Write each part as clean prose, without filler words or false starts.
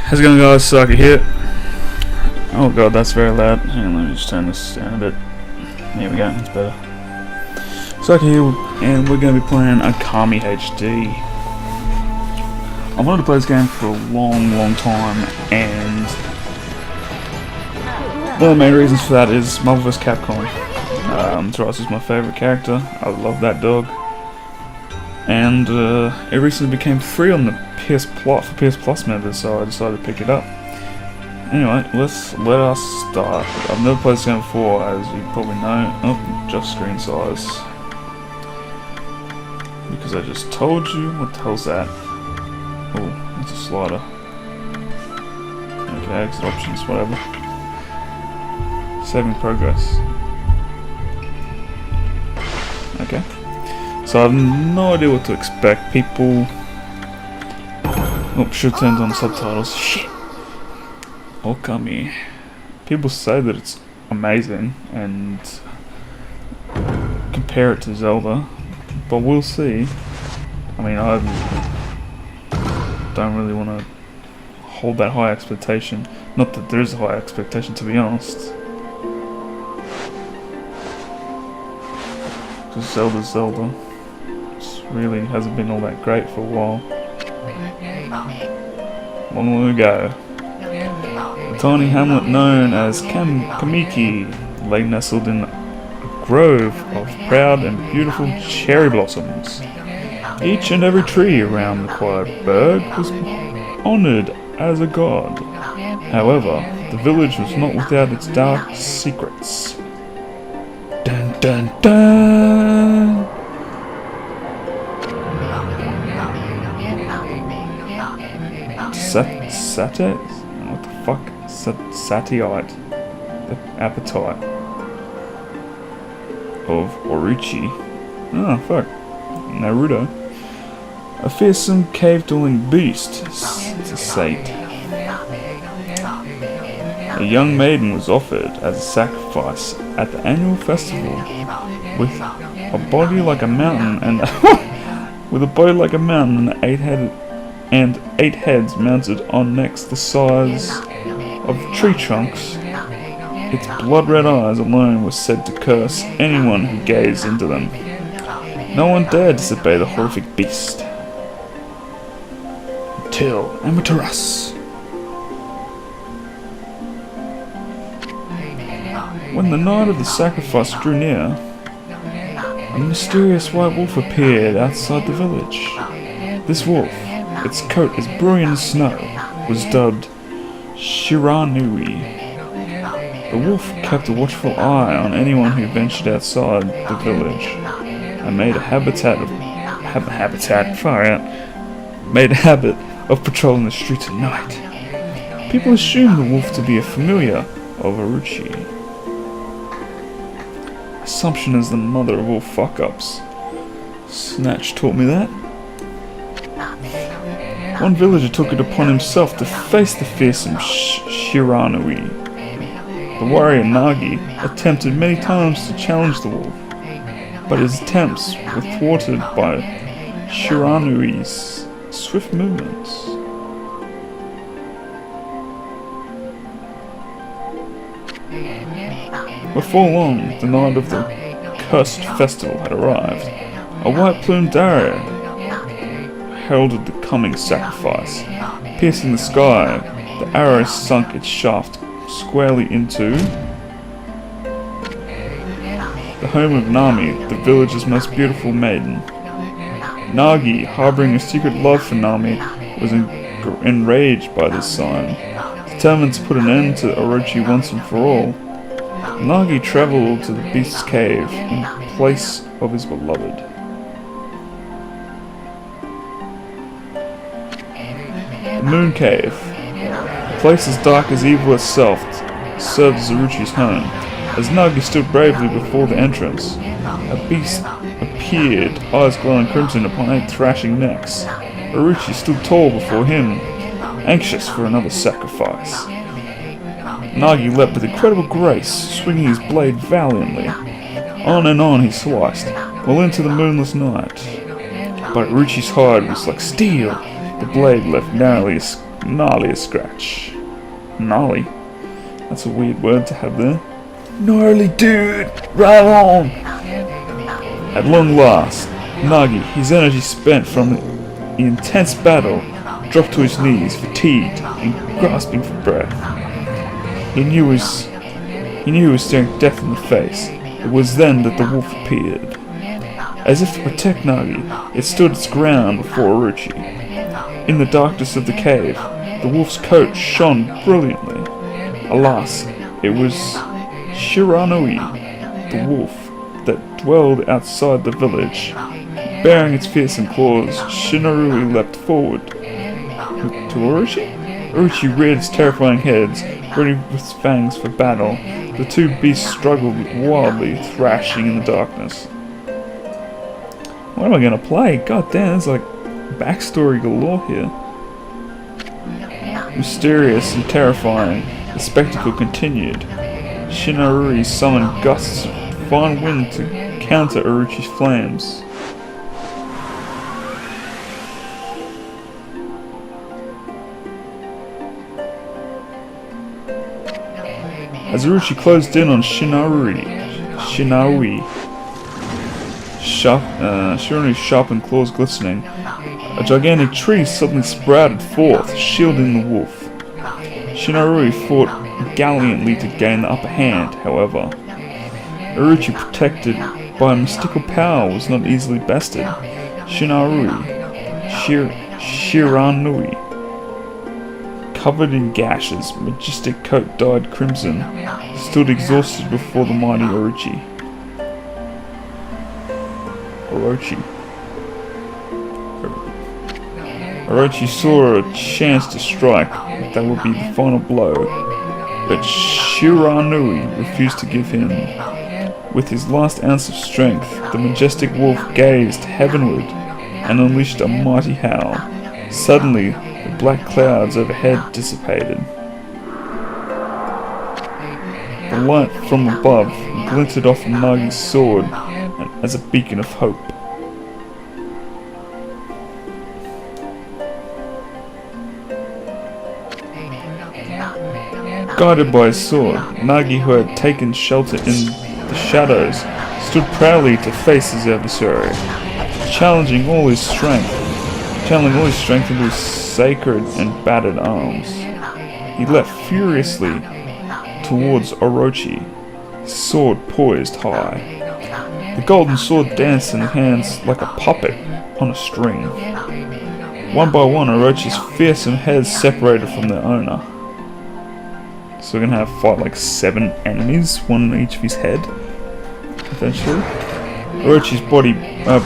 How's it going, guys? Saki here. Oh god, that's very loud. Hang on, let me just turn this down a bit. There we go, it's better. Saki here, and we're going to be playing Okami HD. I've wanted to play this game for a long time, and one of the main reasons for that is Marvel vs. Capcom. Taras is my favourite character. I love that dog. And it recently became free on the PS Plus for PS Plus members, so I decided to pick it up. Anyway, let us start. I've never played this game before, as you probably know. Oh, just screen size. Because I just told you. What the hell's that? Oh, it's a slider. Okay, exit options, whatever. Saving progress. Okay. So I have no idea what to expect. People... Oh, should have turned on subtitles. Shit! Okami. People say that it's amazing and compare it to Zelda, but we'll see. I mean, I don't really want to hold that high expectation. Not that there is a high expectation, to be honest. Because Zelda's Zelda. Really hasn't been all that great for a while. Long ago, a tiny hamlet known as Kamiki lay nestled in a grove of proud and beautiful cherry blossoms. Each and every tree around the quiet burg was honoured as a god. However, the village was not without its dark secrets. Dun dun dun! What the fuck? Satiate. The appetite of Orochi. Ah, fuck. Naruto. A fearsome cave-dwelling beast, to sate. A young maiden was offered as a sacrifice at the annual festival, with a body like a mountain and and eight heads mounted on necks the size of tree trunks. Its blood-red eyes alone were said to curse anyone who gazed into them. No one dared disobey the horrific beast. Until Amaterasu. When the night of the sacrifice drew near, a mysterious white wolf appeared outside the village. This wolf, its coat as brilliant as snow, was dubbed Shiranui. The wolf kept a watchful eye on anyone who ventured outside the village, and made a habit of patrolling the streets at night. People assumed the wolf to be a familiar of Orochi. Assumption is the mother of all fuck-ups. Snatch taught me that. One villager took it upon himself to face the fearsome Shiranui. The warrior Nagi attempted many times to challenge the wolf, but his attempts were thwarted by Shiranui's swift movements. Before long, the night of the cursed festival had arrived. A white-plumed arrow heralded the coming sacrifice. Piercing the sky, the arrow sunk its shaft squarely into the home of Nami, the village's most beautiful maiden. Nagi, harboring a secret love for Nami, was enraged by this sign. Determined to put an end to Orochi once and for all, Nagi travelled to the beast's cave in place of his beloved. The Moon Cave, a place as dark as evil itself, served as Orochi's home. As Nagi stood bravely before the entrance, a beast appeared, eyes glowing crimson upon 8 thrashing necks. Orochi stood tall before him, anxious for another sacrifice. Nagi leapt with incredible grace, swinging his blade valiantly. On and on he sliced, well into the moonless night. But Orochi's hide was like steel. The blade left narrowly gnarly a scratch. Gnarly? That's a weird word to have there. Gnarly dude! Right on! At long last, Nagi, his energy spent from the intense battle, dropped to his knees, fatigued and grasping for breath. He knew he was staring death in the face. It was then that the wolf appeared. As if to protect Nagi, it stood its ground before Orochi. In the darkness of the cave, the wolf's coat shone brilliantly. Alas, it was Shiranui, the wolf that dwelled outside the village. Bearing its fearsome claws, Shiranui leapt forward. To Orochi? Orochi reared its terrifying heads, ready with its fangs for battle. The two beasts struggled wildly, thrashing in the darkness. What am I gonna play? God damn, there's like backstory galore here. Mysterious and terrifying, the spectacle continued. Shinaruri summoned gusts of fine wind to counter Orochi's flames. As Orochi closed in on Shiranui, Shiranui's sharpened claws glistening, a gigantic tree suddenly sprouted forth, shielding the wolf. Shiranui fought gallantly to gain the upper hand, however. Orochi, protected by a mystical power, was not easily bested. Shiranui, covered in gashes, majestic coat dyed crimson, stood exhausted before the mighty Orochi. Orochi saw a chance to strike. That would be the final blow. But Shiranui refused to give him. With his last ounce of strength, the majestic wolf gazed heavenward and unleashed a mighty howl. Suddenly, the black clouds overhead dissipated. The light from above glinted off Nagi's sword as a beacon of hope. Guided by his sword, Nagi, who had taken shelter in the shadows, stood proudly to face his adversary, channeling all his strength into his sacred and battered arms. He leapt furiously towards Orochi, his sword poised high. The golden sword danced in his hands like a puppet on a string. One by one, Orochi's fearsome heads separated from their owner. So we're gonna have fight like 7 enemies, one on each of his head, eventually. Orochi's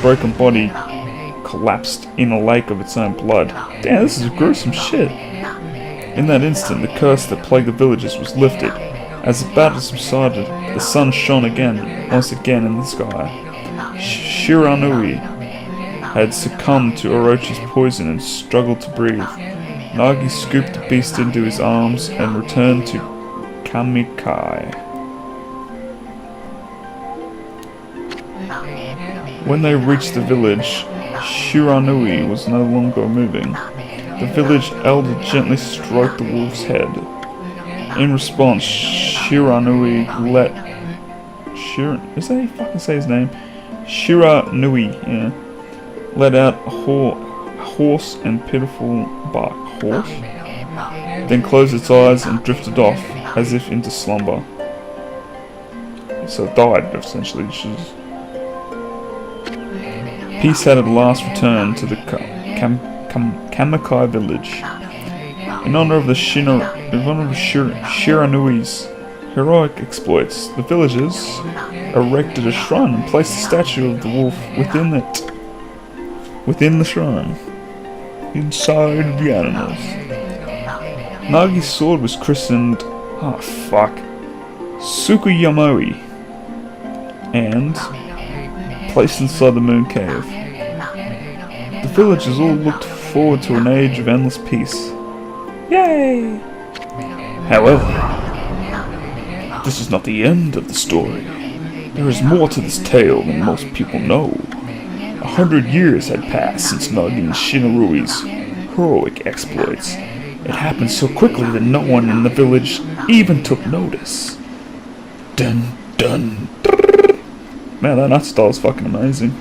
broken body collapsed in a lake of its own blood. Damn, this is gruesome shit. In that instant, the curse that plagued the villagers was lifted. As the battle subsided, the sun shone once again in the sky. Shiranui had succumbed to Orochi's poison and struggled to breathe. Nagi scooped the beast into his arms and returned to Kamikai. When they reached the village, Shiranui was no longer moving. The village elder gently stroked the wolf's head. In response, Shiranui is that how you fucking say his name? Shiranui, let out a hoarse and pitiful bark. Horse? Then closed its eyes and drifted off, as if into slumber. So it died, essentially. Peace had at last returned to the Kamikai village. In honor of Shiranui's heroic exploits, the villagers erected a shrine and placed a statue of the wolf within it. Within the shrine. Inside the animals. Nagi's sword was christened Tsukuyamoi and placed inside the moon cave. The villagers all looked forward to an age of endless peace. Yay! However, this is not the end of the story. There is more to this tale than most people know. 100 years had passed since Nagi and Shinarui's heroic exploits. It happened so quickly that no one in the village even took notice. Dun dun. Man, that art style is fucking amazing.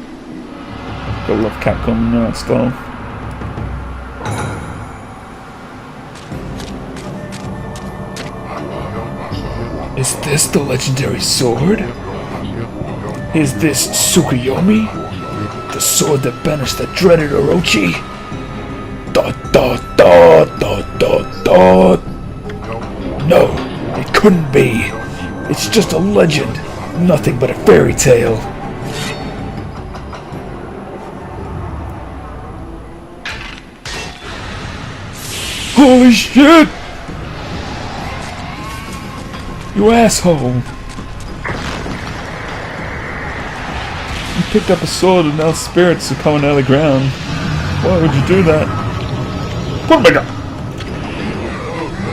Gotta love Capcom art style. Is this the legendary sword? Is this Tsukuyomi? The sword that banished the dreaded Orochi? Dot dot dot dot dot dot. No, it couldn't be. It's just a legend, nothing but a fairy tale. Holy shit! You asshole! You picked up a sword and now spirits are coming out of the ground. Why would you do that? Put it back up!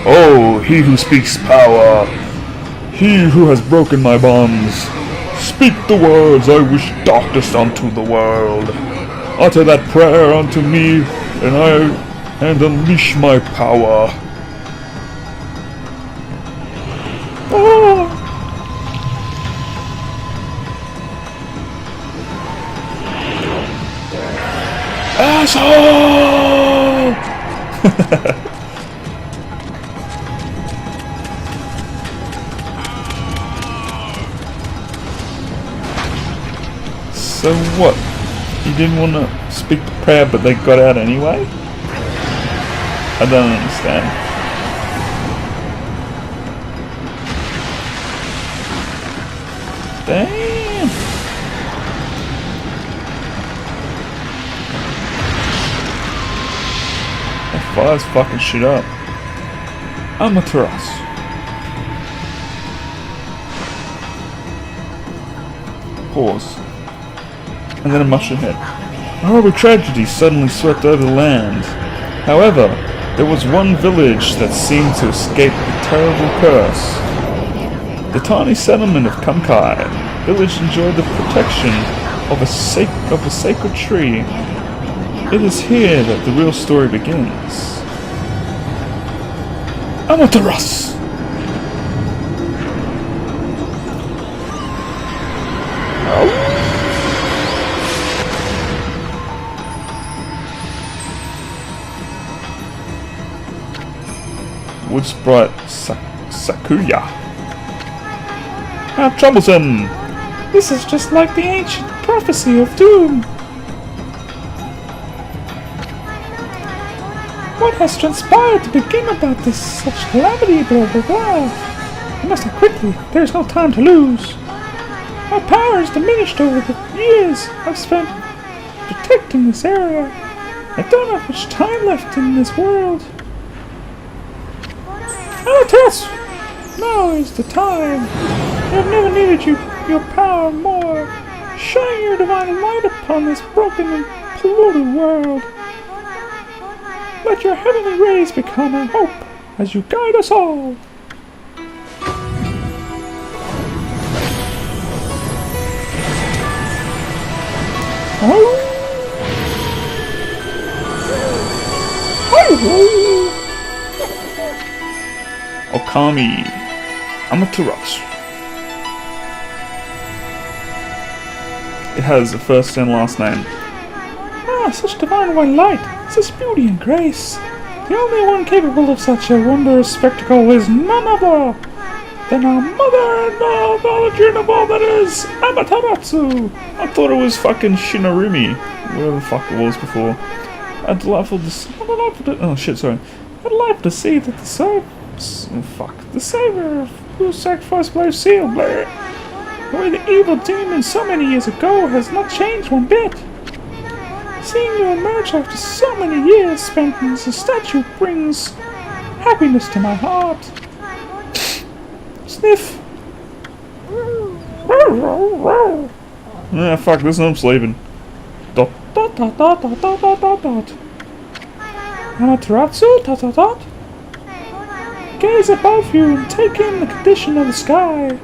Oh, he who speaks power. He who has broken my bonds. Speak the words I wish darkness unto the world. Utter that prayer unto me, and unleash my power. Oh. Asshole! So what? You didn't want to speak the prayer, but they got out anyway? I don't understand. Damn! That fire's fucking shit up. Amaterasu. Pause. And then a mushroom hit. A horrible tragedy suddenly swept over the land. However, there was one village that seemed to escape the terrible curse. The tiny settlement of Kamkai. The village enjoyed the protection of a sacred tree. It is here that the real story begins. Amaterasu! Wood sprite Sakuya. How troublesome! This is just like the ancient prophecy of doom. What has transpired to begin about this such calamity? Blah blah blah. I must act quickly. There is no time to lose. My power has diminished over the years I've spent protecting this area. I don't have much time left in this world. Amaterasu! Now is the time. I have never needed your power more. Shine your divine light upon this broken and polluted world. Let your heavenly rays become our hope as you guide us all. Oh. Okami Amaterasu. It has a first and last name. Ah, such divine white light, such beauty and grace. The only one capable of such a wondrous spectacle is none other than our mother and the origin of all that is, Amaterasu. I thought it was fucking Shinarumi, whatever the fuck it was before. I'd love to see that the savior who sacrificed by seal, the way the evil demon so many years ago has not changed one bit. Seeing you emerge after so many years spent as a statue brings happiness to my heart. Sniff. Ah, fuck this, I'm sleeping. Dot dot dot dot dot dot dot dot dot. Amaterasu, dot dot dot. Gaze above you and take in the condition of the sky.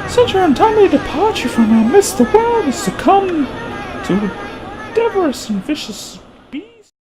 Since your untimely departure from our midst, the world has succumbed to a devious and vicious